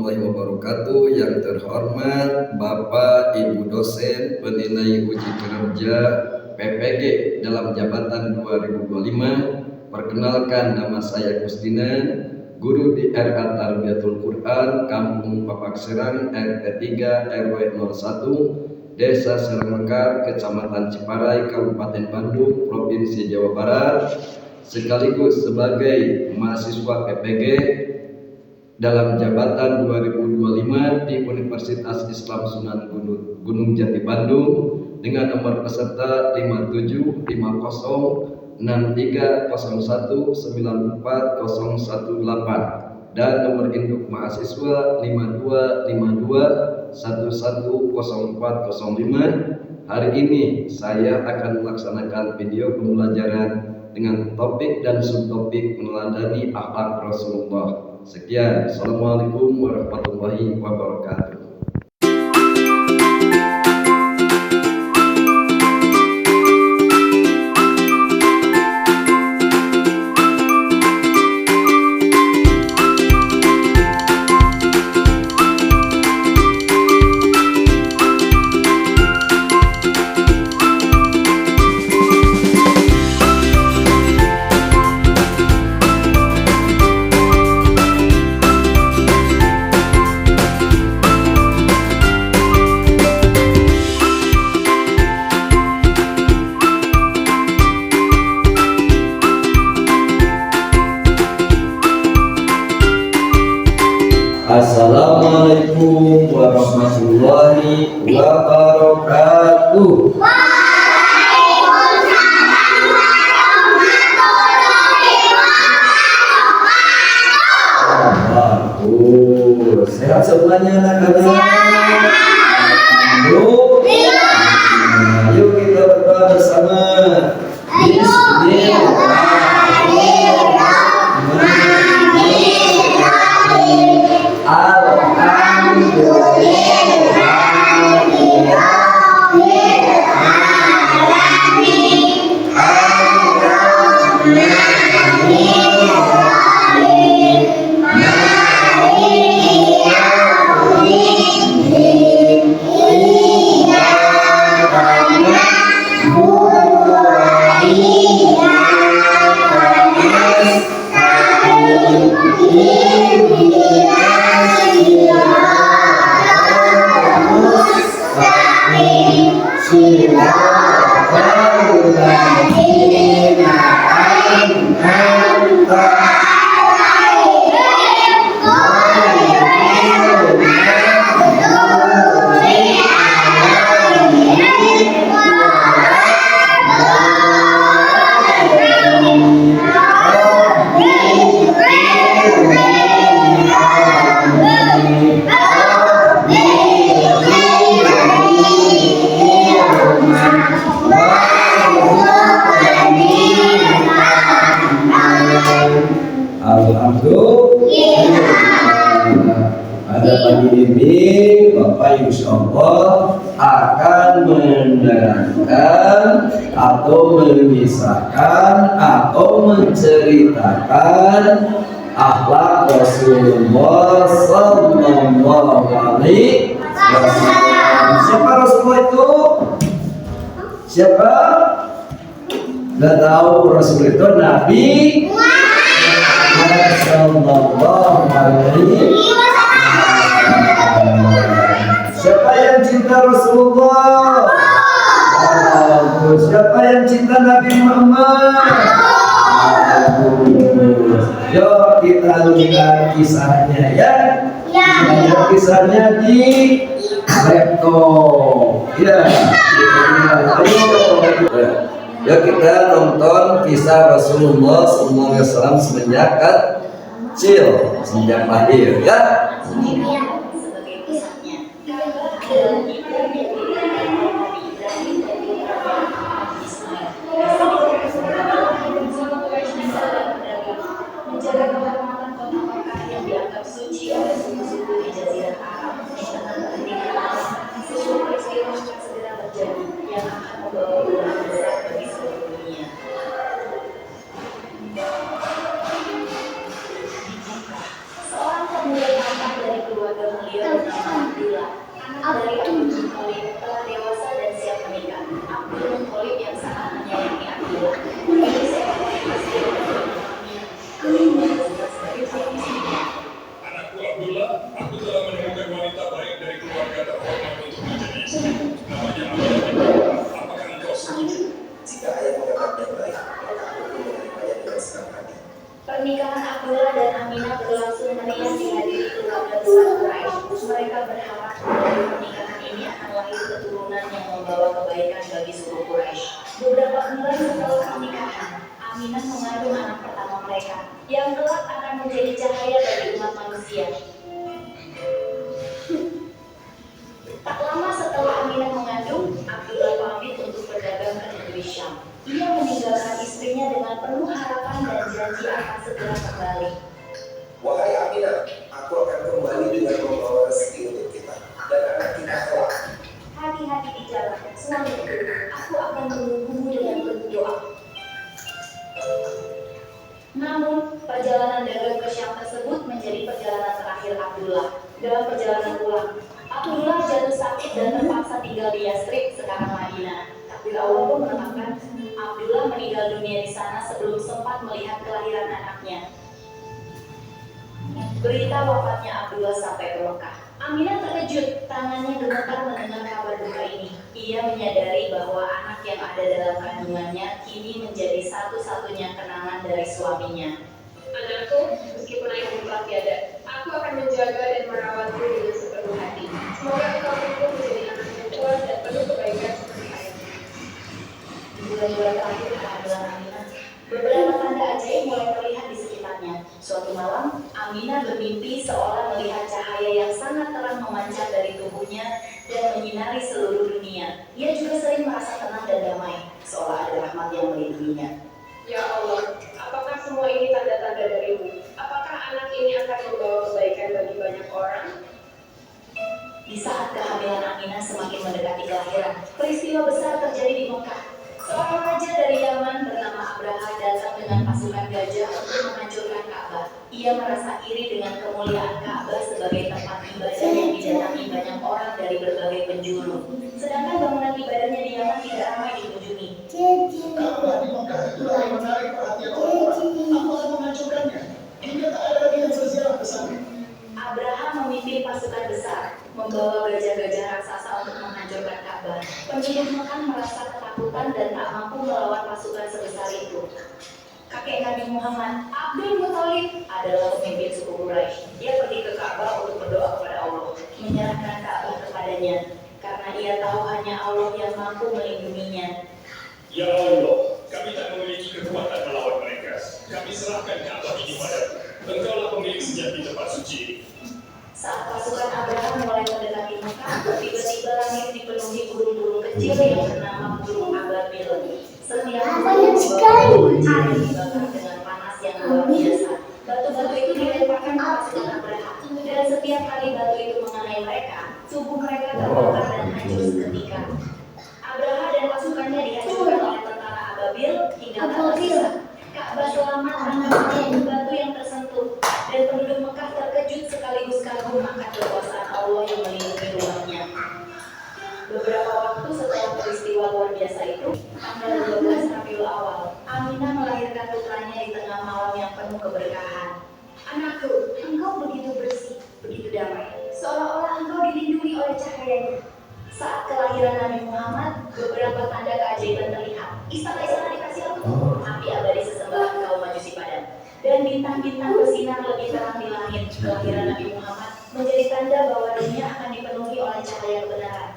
warahmatullahi wabarakatuh. Yang terhormat Bapak Ibu dosen penilai uji kerja PPG dalam jabatan 2025. Perkenalkan, nama saya Kustina, guru di RA Tarbiyatul Quran Kampung Papak Serang RT 3 RW 01 Desa Serangmekar, Kecamatan Ciparai, Kabupaten Bandung, Provinsi Jawa Barat, sekaligus sebagai mahasiswa PPG dalam jabatan 2025 di Universitas Islam Sunan Gunung Jati Bandung dengan nomor peserta 575031940118 dan nomor induk mahasiswa 5252110405. Hari ini saya akan melaksanakan video pembelajaran dengan topik dan subtopik meneladani akhlak Rasulullah. Sekian, Assalamualaikum warahmatullahi wabarakatuh. Assalamualaikum warahmatullahi wabarakatuh. Waalaikumsalam warahmatullahi wabarakatuh. Sehat semuanya anak-anak? Yuk kita berdoa bersama. Pada pagi ini Bapak Insya Allah akan menerangkan atau mengisahkan atau menceritakan akhlak Rasulullah Sallallahu Alaihi Wasallam. Siapa Rasulullah itu? Siapa? Nggak tahu. Rasul itu Nabi Sallallahu Alaihi Wasallam. Siapa yang cinta Rasulullah? Siapa yang cinta Nabi Muhammad? Yuk kita lihat kisahnya ya. Lihat kisahnya di laptop. Ya. Yuk kita nonton kisah Rasulullah SAW semenjak kecil, sejak lahir ya. Seorang pemuda tampak dari keluarga mulia bernama Abdullah. Anak dari Abdul Muthalib telah dewasa dan siap menikah. Abdul Muthalib yang sangat menyayangi Abdullah memilih seorang istri bernama Aminah. Aminah disebut sebagai suami istrinya. Anakku Abdullah, aku telah menemukan wanita baik dari keluarga terhormat untuk menjadi istri. Namanya Aminah. Apakah engkau setuju? Jika ayah menganggapnya baik, maka aku pun menerimanya dengan senang hati. Pernikahan Abdullah dan Aminah berlangsung meriah dihadiri keluarga besar Quraisy. Mereka berharap dari pernikahan ini akan lahir keturunan yang membawa kebaikan bagi suku Quraisy. Beberapa bulan setelah pernikahan, Aminah mengandung anak pertama mereka, yang kelak akan menjadi cahaya bagi umat manusia. Tak lama setelah Aminah mengandung, Abdullah pamit untuk berdagang ke negeri Syam. Ia meninggalkan istrinya dengan penuh harapan dan janji akan segera kembali. Wahai Aminah, aku akan kembali dengan membawa rezeki untuk kita dan anak kita kelak. Hati-hati di jalan, suamiku. Aku akan menunggumu dengan penuh doa. Namun, perjalanan dagang ke Syam tersebut menjadi perjalanan terakhir Abdullah. Dalam perjalanan pulang, Abdullah jatuh sakit dan terpaksa tinggal di Yathrib, sekarang Madinah. Takdir Allah pun menetapkan Abdullah meninggal dunia di sana sebelum sempat melihat kelahiran anaknya. Berita wafatnya Abdullah sampai ke Mekah. Aminah terkejut, tangannya gemetar mendengar kabar duka ini. Ia menyadari bahwa anak yang ada dalam kandungannya kini menjadi satu-satunya kenangan dari suaminya. Anakku, meskipun ayahmu telah tiada, aku akan menjaga dan merawatmu dengan sepenuh hati. Semoga engkau tumbuh menjadi anak yang kuat dan penuh kebaikan seperti ayahmu. Di bulan-bulan terakhir kehamilan Aminah, beberapa tanda ajaib mulai terlihat di sekitarnya. Suatu malam, Aminah bermimpi seolah melihat cahaya yang sangat terang memancar dari tubuhnya dan menyinari seluruh dunia. Ia juga sering merasa tenang dan damai, seolah ada rahmat yang melindunginya. Ya Allah, apakah semua ini tanda-tanda darimu? Apakah anak ini akan membawa kebaikan bagi banyak orang? Di saat kehamilan Aminah semakin mendekati kelahiran, peristiwa besar terjadi di Mekah. Seorang raja dari Yaman bernama Abraha datang dengan pasukan gajah untuk menghancurkan Ka'bah. Ia merasa iri dengan kemuliaan Ka'bah sebagai tempat ibadah yang didatangi banyak orang dari berbagai penjuru. Sedangkan bangunan ibadahnya di Yaman tidak ramai dikunjungi. Ka'bah di Mekah itulah yang menarik perhatian orang-orang. Aku akan menghancurkannya hingga tak ada lagi yang berziarah ke sana. Abraham memimpin pasukan besar, membawa gajah-gajah raksasa untuk menghancurkan Ka'bah. Penduduk Mekah merasa ketakutan dan tak mampu melawan pasukan sebesar itu. Kakek Nabi Muhammad, Abdul Muthalib, adalah pemimpin suku Quraisy. Dia pergi ke Ka'bah untuk berdoa kepada Allah, menyerahkan Ka'bah kepadanya, karena ia tahu hanya Allah yang mampu melindunginya. Ya Allah, kami tak memiliki kekuatan melawan mereka. Kami serahkan Ka'bah ini padamu. Engkaulah pemilik sejati tempat suci ini. Saat pasukan Abraham mulai mendekati Mekah, tiba-tiba langit dipenuhi burung-burung kecil yang bernama burung ababil. Setiap burung air dibakar dengan panas yang luar biasa. Batu-batu itu dilemparkan ke pasukan Abraham, dan setiap kali batu itu mengenai mereka, tubuh mereka terbakar dan hancur seketika. Abraham dan pasukannya dihancurkan oleh tentara ababil hingga tak tersisa. Ka'bah selamat karena batu yang tersentuh, dan penduduk Mekah terkejut sekaligus kagum akan kekuasaan Allah yang melindungi rumahnya. Beberapa waktu setelah peristiwa luar biasa itu, tanggal 12 Rabiul Awal, Aminah melahirkan putranya di tengah malam yang penuh keberkahan. Anakku, engkau begitu bersih, begitu damai, seolah-olah engkau dilindungi oleh cahayanya. Saat kelahiran Nabi Muhammad, beberapa tanda keajaiban terlihat. Istana-istana dikasih lampu, api abadi sesembahan kaum Majusi padam, dan bintang-bintang bersinar lebih terang di langit. Kelahiran Nabi Muhammad menjadi tanda bahwa dunia akan dipenuhi oleh cahaya kebenaran.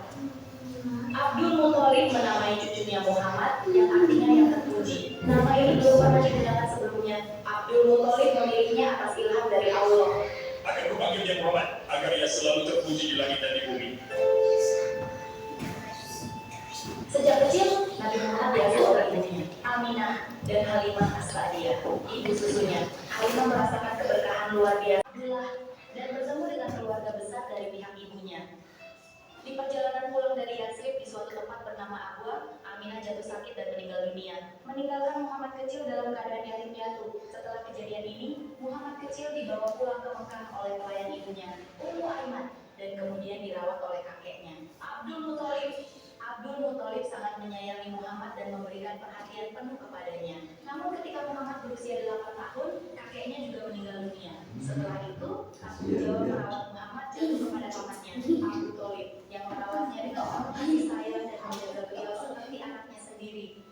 Abdul Muthalib menamai cucunya Muhammad, yang artinya yang terpuji. Nama ini belum pernah digunakan sebelumnya. Abdul Muthalib memilihnya atas ilham dari Allah. Akan kupanggil dia Muhammad, agar ia selalu terpuji di langit dan di bumi. Sejak kecil, Nabi Muhammad diasuh oleh ibunya, Aminah dan Halimah As-Sa'diyah, ibu susunya. Halimah merasakan keberkahan luar biasa Abdullah dan bertemu dengan keluarga besar dari pihak ibunya. Di perjalanan pulang dari Yathrib di suatu tempat bernama Abwa, Aminah jatuh sakit dan meninggal dunia, meninggalkan Muhammad kecil dalam keadaan yatim piatu. Setelah kejadian ini, Muhammad kecil dibawa pulang ke Mekah oleh pelayan ibunya, Ummu dan memberikan perhatian penuh kepadanya. Namun ketika Muhammad berusia 8 tahun, kakeknya juga meninggal dunia. Setelah itu, tanggung jawab merawat Muhammad jatuh kepada pamannya, Abu Thalib, yang merawatnya dengan penuh kasih sayang dan menjaga beliau seperti anaknya sendiri.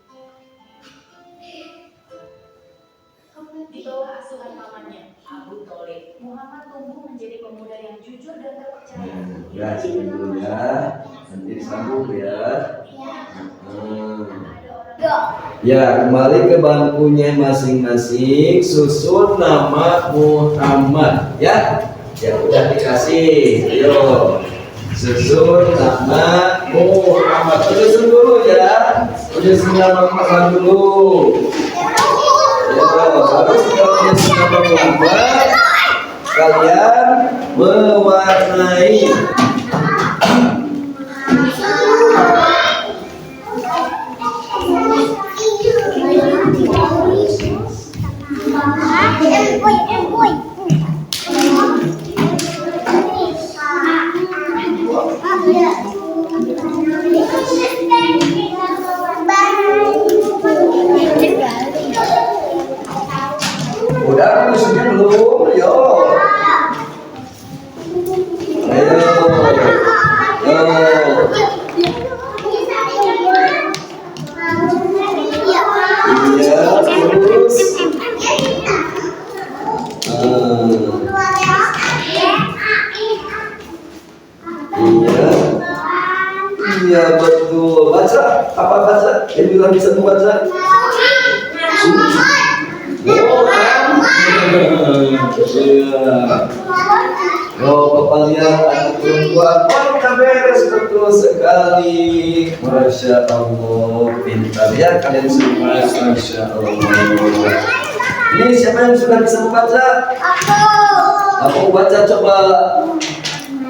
Di bawah asuhan pamannya, Abu Thalib, Muhammad tumbuh menjadi pemuda yang jujur dan terpercaya. Ya, sini dulu ya. Nanti disambung ya. Ya, kembali ke bangkunya masing-masing. Susun nama Muhammad ya. Ya udah dikasih. Ayo. Susun nama Muhammad. Susun dulu ya. Susun nama Muhammad dulu. Ya, harus kalau susun nama Muhammad, kalian mewarnai udah musuhnya belum? Yo. Ayo. Iya, terus. Iya. Iya betul. Baca apa baca? Yang bilang bisa membaca? Oh, Bapak lihat anak perempuan, kita beres betul sekali. Masya Allah, pintar ya kalian semua. Masya Allah. Ini siapa yang sudah bisa membaca? Aku baca coba.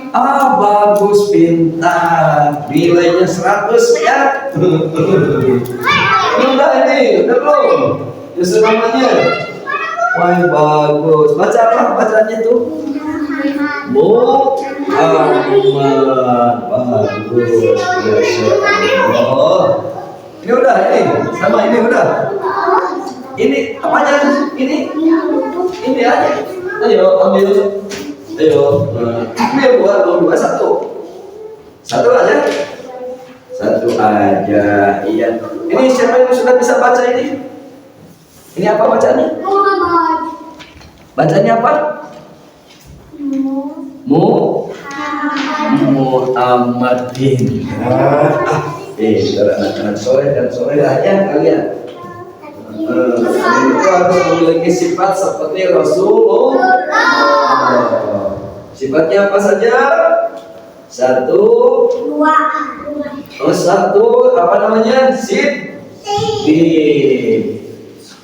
Ah, bagus, pintar. Nilainya 100 ya. Udah ini, udah belum? Justru namanya. Wah, bagus. Baca apa bacanya tuh? Muhammad. Bagus. Masya Allah. Ini udah ini. Sama ini udah. Ini apanya? Ini aja. Ayo ambil. Ayo. Ambil dua satu. Satu aja. Satu aja. Iya. Ini siapa yang sudah bisa baca ini? Ini apa bacanya? Bacanya apa? Muhammadin. Anak-anak sore dan sore aja kalian. Itu harus memiliki sifat seperti Rasulullah. Sifatnya apa saja? Satu, apa namanya? Siddiq.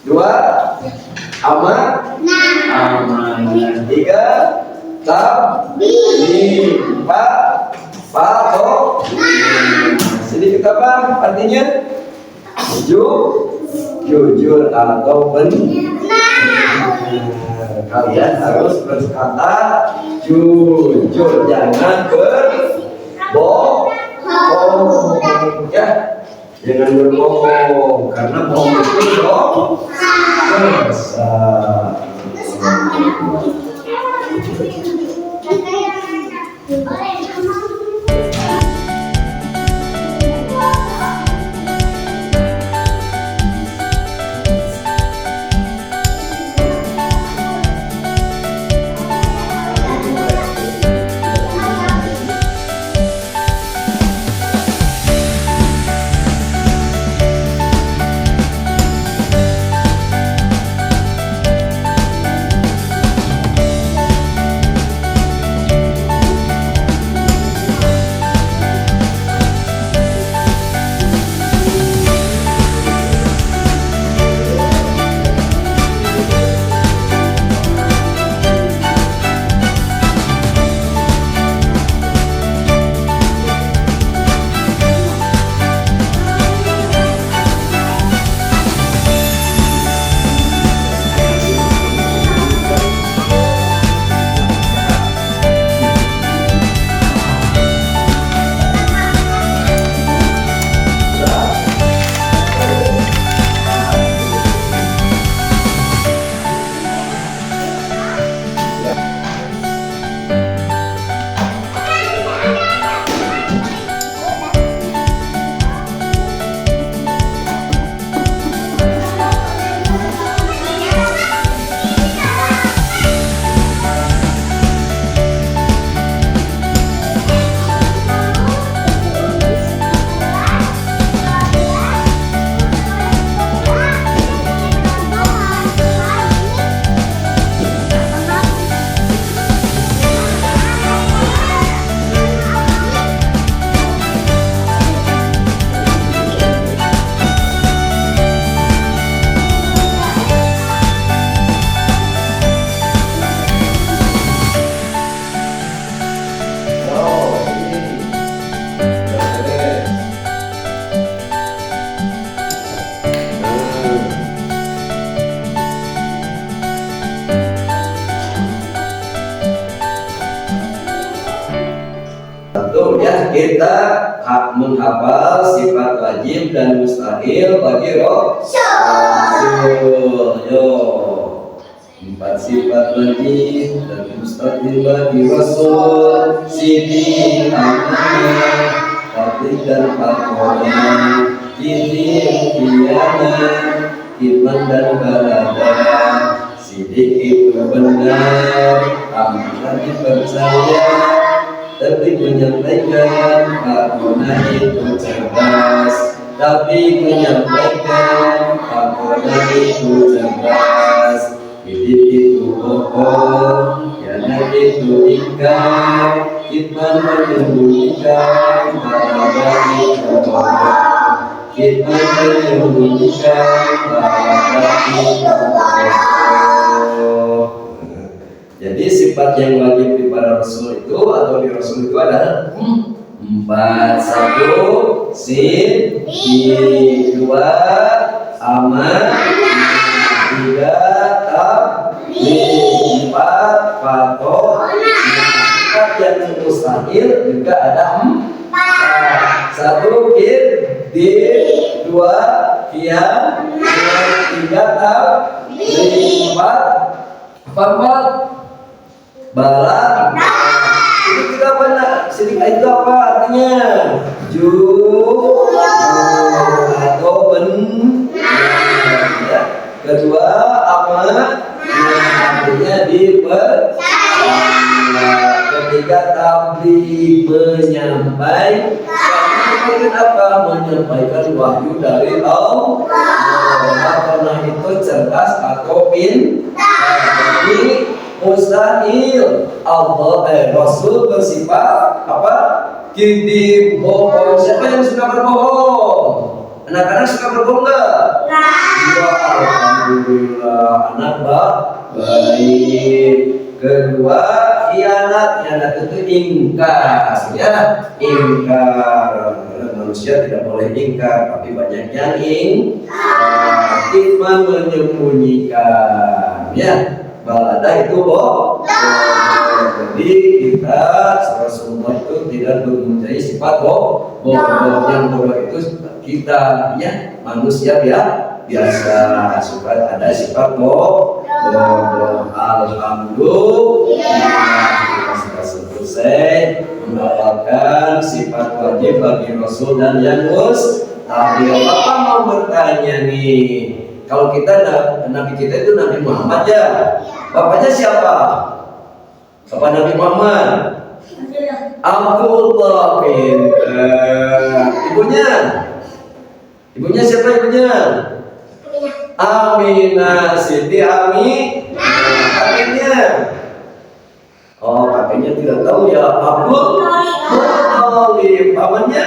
Dua, amanah. Tiga, tabligh. Empat, fadl. Sedikit apa artinya? Jujur atau benar. Kalian harus berkata jujur, jangan berbohong ya. Jangan berbohong, karena bohong itu dosa. Satu ya, kita menghafal sifat wajib dan mustahil bagi Rasul. Yo, 4 sifat wajib dan mustahil bagi Rasul. Sidi, amanah, patuh dan patuh, izin, khianat, iman dan balada. Sidik itu benar, amanah dipercaya, tapi menyampaikan amanah itu cerdas. Tapi menyampaikan amanah itu cerdas. Hidup itu bohong, khianat itu ingkar, iman menyembunyikan, balada itu bohong. Iman menyembunyikan, balada itu bohong. Jadi sifat yang wajib di para Rasul itu atau di Rasul itu adalah 4. 1 siddiq, 2 amanah, 3 tabligh, 4 patuh. Sifat yang mustahil juga ada 4. 1 siddiq, 2 khianat, 3 tabligh, 4 balad. Itu juga benar. Sidik itu apa artinya? Jujur atau benar. Ya. Kedua, amanah, artinya dipercaya. Ketiga, tabligh, menyampaikan. Apa? Menyampaikan wahyu dari Allah. Karena itu cerdas atau pintar. Jadi mustahil Rasul bersifat apa? Kidib, bohong. Siapa yang suka berbohong? Anak-anak suka berbohong nggak? Ya, alhamdulillah, anak baik. Kedua, khianat itu ingkar, ya, ingkar. Manusia tidak boleh ingkar, tapi banyak yang ingkar. Iman menyembunyikan, ya. Balada itu bohong. Jadi kita Rasulullah itu tidak mempunyai sifat bohong. Yang bodoh itu kita, ya, manusia biasa suka ada sifat bohong. Alhamdulillah, kita sudah selesai mendapatkan sifat wajib bagi Rasul dan yang mustahil. Bapak mau bertanya nih, kalau kita Nabi kita itu Nabi Muhammad ya, bapaknya siapa? Bapak Nabi Muhammad? Abdullah bin ibunya siapa ibunya? Aminah Siti kakeknya. Oh, kakeknya tidak tahu ya. Abdul Thalib. Pamannya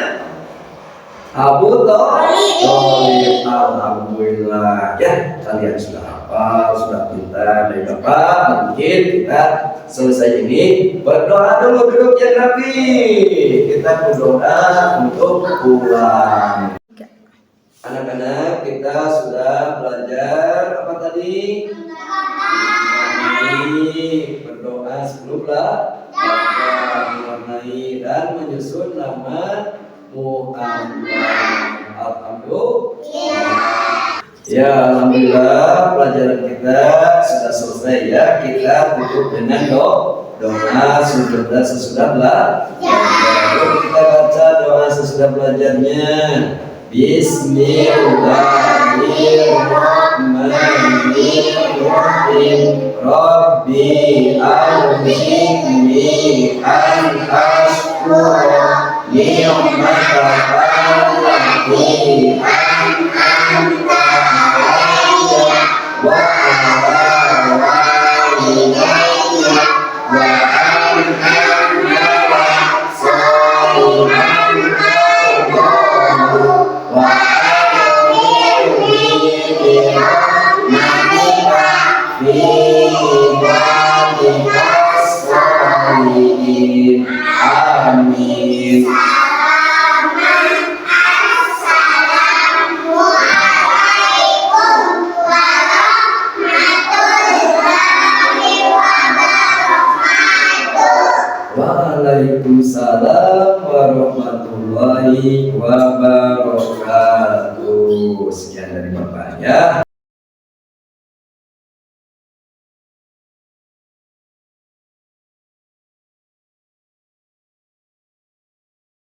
Abu Thalib. Alhamdulillah, ya, kalian sudah hafal, sudah pintar. Dari Bapak mungkin kita selesai ini berdoa dulu, duduk yang rapi. Kita berdoa untuk pulang. Anak-anak, kita sudah belajar apa tadi? Berdoa sebelum mewarnai dan menyusun nama Muhammad. Alhamdulillah. Ya, alhamdulillah pelajaran kita sudah selesai ya. Kita tutup dengan doa sesudah belajar. Kita baca doa sesudah belajarnya. Bismillahirrahmanirrahim. Rabbi a'udzubillahi an ashkura ni'mataka allati an'amta 'alayya wa 'ala walidayya wa an a'mala shalihan tardahu wa adkhilni bi rahmatika fi ibadika sholihin. Amin. Waalaikumsalam Yesus. Sekian dari Bapak ya.